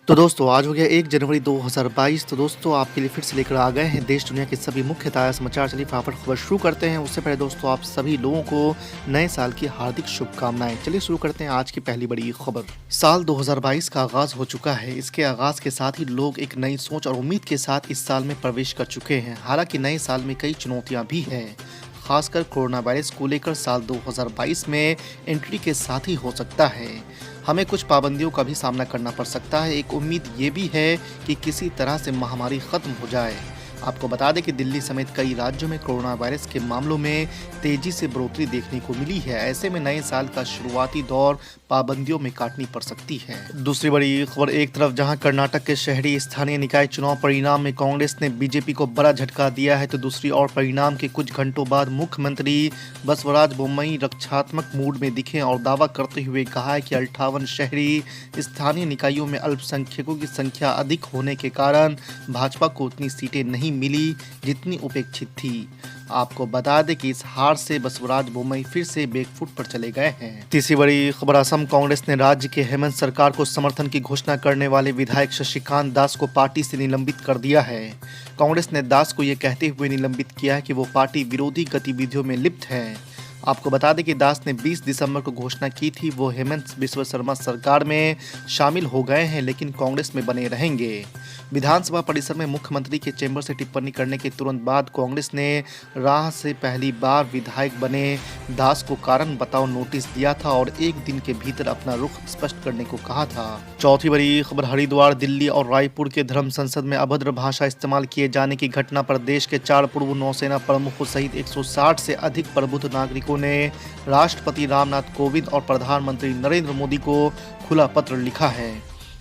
तो दोस्तों आज हो गया 1 जनवरी 2022। तो दोस्तों आपके लिए फिर से लेकर आ गए हैं देश दुनिया के सभी मुख्य ताज़ा समाचार। चलिए फटाफट खबर शुरू करते हैं। उससे पहले दोस्तों आप सभी लोगों को नए साल की हार्दिक शुभकामनाएं। चलिए शुरू करते हैं आज की पहली बड़ी खबर। साल 2022 का आगाज हो चुका है। इसके आगाज के साथ ही लोग एक नई सोच और उम्मीद के साथ इस साल में प्रवेश कर चुके हैं। हालांकि नए साल में कई चुनौतियां भी हैं, खासकर कोरोना वायरस को लेकर साल 2022 में एंट्री के साथ ही हो सकता है हमें कुछ पाबंदियों का भी सामना करना पड़ सकता है। एक उम्मीद ये भी है कि किसी तरह से महामारी खत्म हो जाए। आपको बता दें कि दिल्ली समेत कई राज्यों में कोरोना वायरस के मामलों में तेजी से बढ़ोतरी देखने को मिली है। ऐसे में नए साल का शुरुआती दौर पाबंदियों में काटनी पड़ सकती है। दूसरी बड़ी खबर, एक तरफ जहां कर्नाटक के शहरी स्थानीय निकाय चुनाव परिणाम में कांग्रेस ने बीजेपी को बड़ा झटका दिया है, तो दूसरी ओर परिणाम के कुछ घंटों बाद मुख्यमंत्री बसवराज बोम्मई रक्षात्मक मूड में दिखे और दावा करते हुए कहा है कि 58 शहरी स्थानीय निकायों में अल्पसंख्यकों की संख्या अधिक होने के कारण भाजपा को उतनी सीटें नहीं मिली जितनी उपेक्षित थी। आपको बता दें कि इस हार से बसवराज बोम्मई फिर से बैकफुट पर चले गए हैं। तीसरी बड़ी खबर, असम कांग्रेस ने राज्य के हेमंत सरकार को समर्थन की घोषणा करने वाले विधायक शशिकांत दास को पार्टी से निलंबित कर दिया है। कांग्रेस ने दास को यह कहते हुए निलंबित किया है कि वो पार्टी विरोधी गतिविधियों में लिप्त है। आपको बता दें कि दास ने 20 दिसंबर को घोषणा की थी वो हेमंत बिस्व शर्मा सरकार में शामिल हो गए हैं, लेकिन कांग्रेस में बने रहेंगे। विधानसभा परिसर में मुख्यमंत्री के चेंबर से टिप्पणी करने के तुरंत बाद कांग्रेस ने राह से पहली बार विधायक बने दास को कारण बताओ नोटिस दिया था और एक दिन के भीतर अपना रुख स्पष्ट करने को कहा था। चौथी बड़ी खबर, हरिद्वार, दिल्ली और रायपुर के धर्म संसद में अभद्र भाषा इस्तेमाल किए जाने की घटना पर देश के 4 पूर्व नौसेना प्रमुखों सहित 160 से अधिक प्रबुद्ध नागरिकों ने राष्ट्रपति रामनाथ कोविंद और प्रधानमंत्री नरेंद्र मोदी को खुला पत्र लिखा है।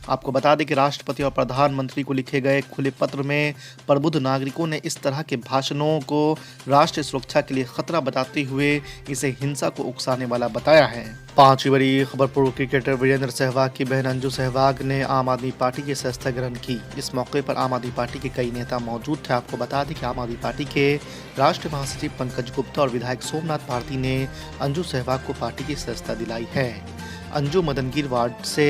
आपको बता दें कि राष्ट्रपति और प्रधानमंत्री को लिखे गए खुले पत्र में प्रबुद्ध नागरिकों ने इस तरह के भाषणों को राष्ट्रीय सुरक्षा के लिए खतरा बताते हुए इसे हिंसा को उकसाने वाला बताया है। पांचवी बड़ी खबर, पूर्व क्रिकेटर वीरेंद्र सहवाग की बहन अंजू सहवाग ने आम आदमी पार्टी की सदस्यता ग्रहण की। इस मौके पर आम आदमी पार्टी के कई नेता मौजूद थे। आपको बता दें कि आम आदमी पार्टी के राष्ट्रीय महासचिव पंकज गुप्ता और विधायक सोमनाथ भारती ने अंजू सहवाग को पार्टी की सदस्यता दिलाई है। अंजू मदनगीर वार्ड से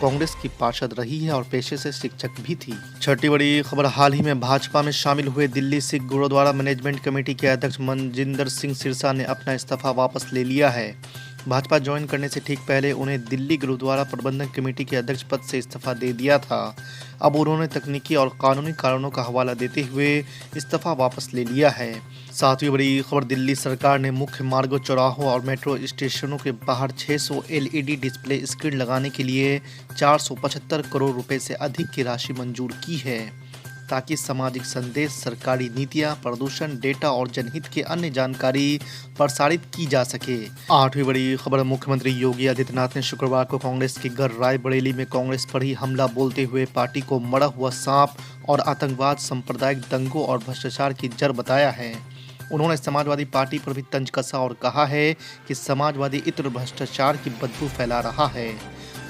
कांग्रेस की पार्षद रही है और पेशे से शिक्षक भी थी। छठी बड़ी खबर, हाल ही में भाजपा में शामिल हुए दिल्ली सिख गुरुद्वारा मैनेजमेंट कमेटी के अध्यक्ष मनजिंदर सिंह सिरसा ने अपना इस्तीफा वापस ले लिया है। भाजपा ज्वाइन करने से ठीक पहले उन्हें दिल्ली गुरुद्वारा प्रबंधन कमेटी के अध्यक्ष पद से इस्तीफा दे दिया था। अब उन्होंने तकनीकी और कानूनी कारणों का हवाला देते हुए इस्तीफा वापस ले लिया है। सातवीं बड़ी खबर, दिल्ली सरकार ने मुख्य मार्गों, चौराहों और मेट्रो स्टेशनों के बाहर 600 एलईडी डिस्प्ले स्क्रीन लगाने के लिए 475 करोड़ रुपए से अधिक की राशि मंजूर की है, ताकि सामाजिक संदेश, सरकारी नीतियां, प्रदूषण, डेटा और जनहित के अन्य जानकारी प्रसारित की जा सके। आठवीं बड़ी खबर, मुख्यमंत्री योगी आदित्यनाथ ने शुक्रवार को कांग्रेस के गढ़ रायबरेली में कांग्रेस पर ही हमला बोलते हुए पार्टी को मरा हुआ सांप और आतंकवाद, सांप्रदायिक दंगों और भ्रष्टाचार की जड़ बताया है। उन्होंने समाजवादी पार्टी पर भी तंज कसा और कहा है कि समाजवादी इत्र भ्रष्टाचार की बदबू फैला रहा है।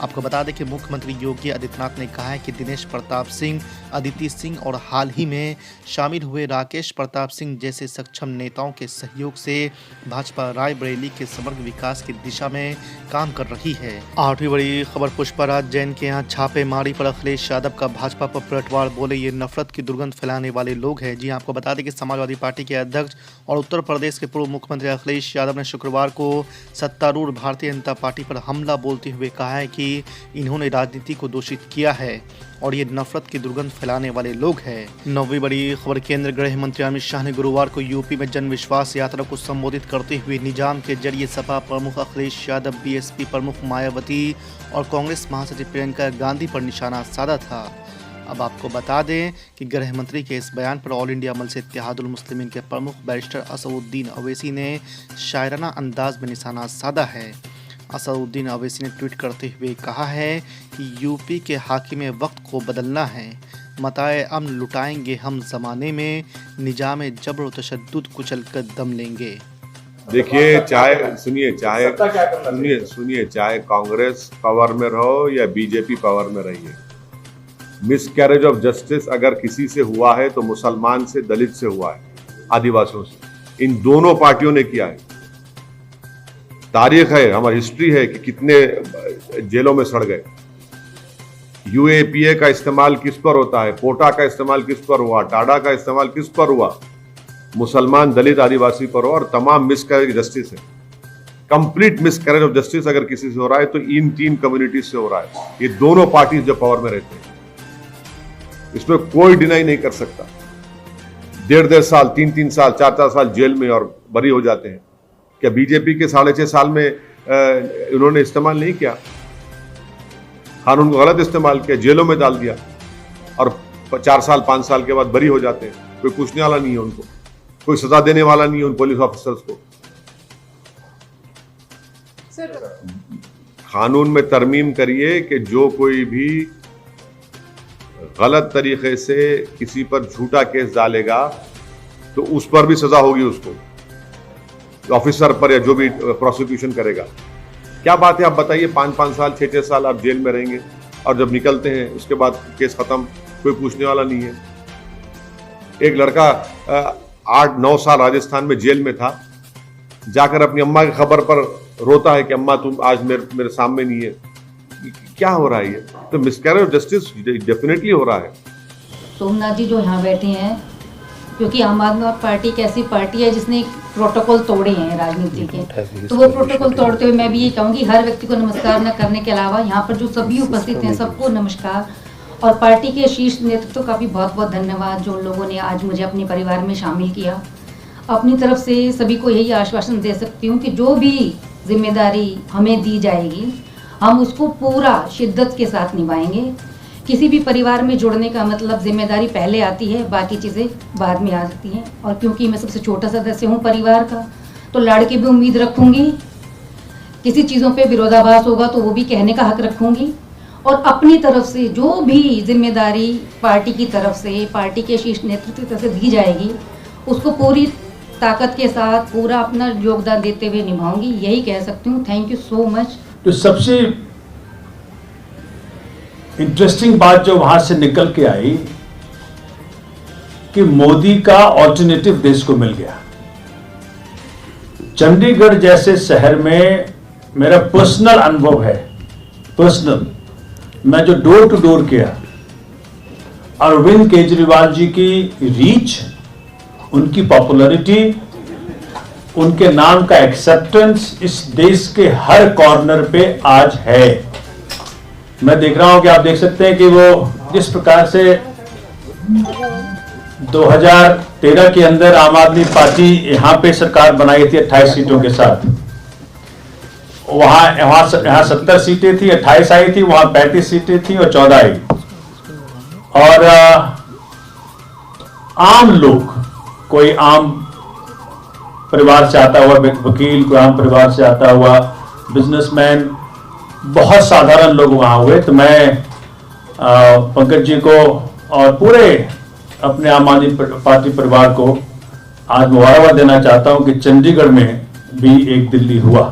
आपको बता दें कि मुख्यमंत्री योगी आदित्यनाथ ने कहा है कि दिनेश प्रताप सिंह, अदिति सिंह और हाल ही में शामिल हुए राकेश प्रताप सिंह जैसे सक्षम नेताओं के सहयोग से भाजपा रायबरेली के समग्र विकास की दिशा में काम कर रही है। आठवीं बड़ी खबर, पुष्पाराज जैन के यहाँ छापेमारी पर अखिलेश यादव का भाजपा पर पलटवार, बोले ये नफरत की दुर्गंध फैलाने वाले लोग हैं। जी आपको बता दें कि समाजवादी पार्टी के अध्यक्ष और उत्तर प्रदेश के पूर्व मुख्यमंत्री अखिलेश यादव ने शुक्रवार को सत्तारूढ़ भारतीय जनता पार्टी पर हमला बोलते हुए कहा है कि इन्होंने राजनीति को दूषित किया है और ये नफरत की दुर्गंध फैलाने वाले लोग हैं। नौवीं बड़ी खबर, केंद्रीय गृह मंत्री अमित शाह ने गुरुवार को यूपी में जन विश्वास यात्रा को संबोधित करते हुए निजाम के जरिए सपा प्रमुख अखिलेश यादव, बीएसपी प्रमुख मायावती और कांग्रेस महासचिव प्रियंका गांधी पर निशाना साधा था। अब आपको बता दें कि गृह मंत्री के इस बयान पर ऑल इंडिया मजलिस इत्तेहादुल मुस्लिमीन के प्रमुख बैरिस्टर असदुद्दीन अवैसी ने शायराना अंदाज में निशाना साधा है। असदुद्दीन अवैसी ने ट्वीट करते हुए कहा है कि यूपी के हाकिम वक्त को बदलना है, मताए अमन लुटाएंगे हम ज़माने में, निजाम जबर व तशद्दुद कुचल कर दम लेंगे। देखिए, सुनिए, चाहे कांग्रेस पावर में रहो या बीजेपी पावर में रही है, मिसकैरेज ऑफ जस्टिस अगर किसी से हुआ है तो मुसलमान से, दलित से हुआ है, आदिवासियों से। इन दोनों पार्टियों ने किया है। तारीख है, हमारी हिस्ट्री है कि कितने जेलों में सड़ गए। यूएपीए का इस्तेमाल किस पर होता है, पोटा का इस्तेमाल किस पर हुआ, टाडा का इस्तेमाल किस पर हुआ, मुसलमान, दलित, आदिवासी पर हुआ। और तमाम मिसकैरेज जस्टिस है, कंप्लीट मिसकैरेज ऑफ जस्टिस अगर किसी से हो रहा है तो इन 3 कम्युनिटीज से हो रहा है। ये दोनों पार्टीज जो पावर में रहते हैं, इसमें कोई डिनाई नहीं कर सकता। 1.5 साल, 3-3 साल, 4-4 साल जेल में और बरी हो जाते हैं। क्या बीजेपी के 6.5 साल में इन्होंने इस्तेमाल नहीं किया, कानून को गलत इस्तेमाल किया, जेलों में डाल दिया और 4 साल 5 साल के बाद बरी हो जाते हैं। कोई पूछने वाला नहीं है उनको, कोई सजा देने वाला नहीं है उन पुलिस ऑफिसर्स को। कानून में तरमीम करिए कि जो कोई भी गलत तरीके से किसी पर झूठा केस डालेगा तो उस पर भी सजा होगी, उसको ऑफिसर पर या जो भी प्रोसिक्यूशन करेगा। क्या बात है, आप बताइए, 5-5 साल 6-6 साल आप जेल में रहेंगे और जब निकलते हैं उसके बाद केस खत्म, कोई पूछने वाला नहीं है। एक लड़का 8-9 साल राजस्थान में जेल में था, जाकर अपनी अम्मा की खबर पर रोता है कि अम्मा तुम आज मेरे सामने नहीं है। क्या हो रहा है ये? तो मिसकैरेज ऑफ जस्टिस डेफिनेटली हो रहा है। सोमनाथ जी जो यहाँ बैठे हैं, क्योंकि आम आदमी पार्टी एक ऐसी पार्टी है जिसने प्रोटोकॉल तोड़े हैं राजनीति के, तो वो प्रोटोकॉल तोड़ते हुए मैं भी ये कहूँगी हर व्यक्ति को नमस्कार न करने के अलावा यहाँ पर जो सभी उपस्थित हैं सबको नमस्कार, और पार्टी के शीर्ष नेतृत्व का भी बहुत बहुत धन्यवाद जो लोगों ने आज मुझे अपने परिवार में शामिल किया। अपनी तरफ से सभी को यही आश्वासन दे सकती हूँ कि जो भी जिम्मेदारी हमें दी जाएगी हम उसको पूरा शिद्दत के साथ निभाएंगे। किसी भी परिवार में जुड़ने का मतलब जिम्मेदारी पहले आती है, बाकी चीज़ें बाद में आती हैं। और क्योंकि मैं सबसे छोटा सदस्य हूँ परिवार का, तो लाड़ की भी उम्मीद रखूँगी। किसी चीज़ों पे विरोधाभास होगा तो वो भी कहने का हक रखूँगी। और अपनी तरफ से जो भी जिम्मेदारी पार्टी की तरफ से, पार्टी के शीर्ष नेतृत्व की तरफ से दी जाएगी, उसको पूरी ताकत के साथ पूरा अपना योगदान देते हुए निभाऊंगी, यही कह सकती हूँ। Thank you so much. तो सबसे इंटरेस्टिंग बात जो वहां से निकल के आई कि मोदी का ऑल्टरनेटिव देश को मिल गया। चंडीगढ़ जैसे शहर में मेरा पर्सनल अनुभव है, पर्सनल, मैं जो डोर टू डोर किया, अरविंद केजरीवाल जी की रीच, उनकी पॉपुलैरिटी, उनके नाम का एक्सेप्टेंस इस देश के हर कॉर्नर पे आज है। मैं देख रहा हूं कि आप देख सकते हैं कि वो जिस प्रकार से 2013 के अंदर आम आदमी पार्टी यहां पे सरकार बनाई थी 28 सीटों के साथ, यहाँ 70 सीटें थी, 28 आई थी, वहां 35 सीटें थी और 14 आई। और आम लोग, कोई आम परिवार से आता हुआ वकील, कोई आम परिवार से आता हुआ बिजनेसमैन, बहुत साधारण लोग वहां हुए। तो मैं पंकज जी को और पूरे अपने आम आदमी पार्टी परिवार को आज मुबारकबाद देना चाहता हूं कि चंडीगढ़ में भी एक दिल्ली हुआ।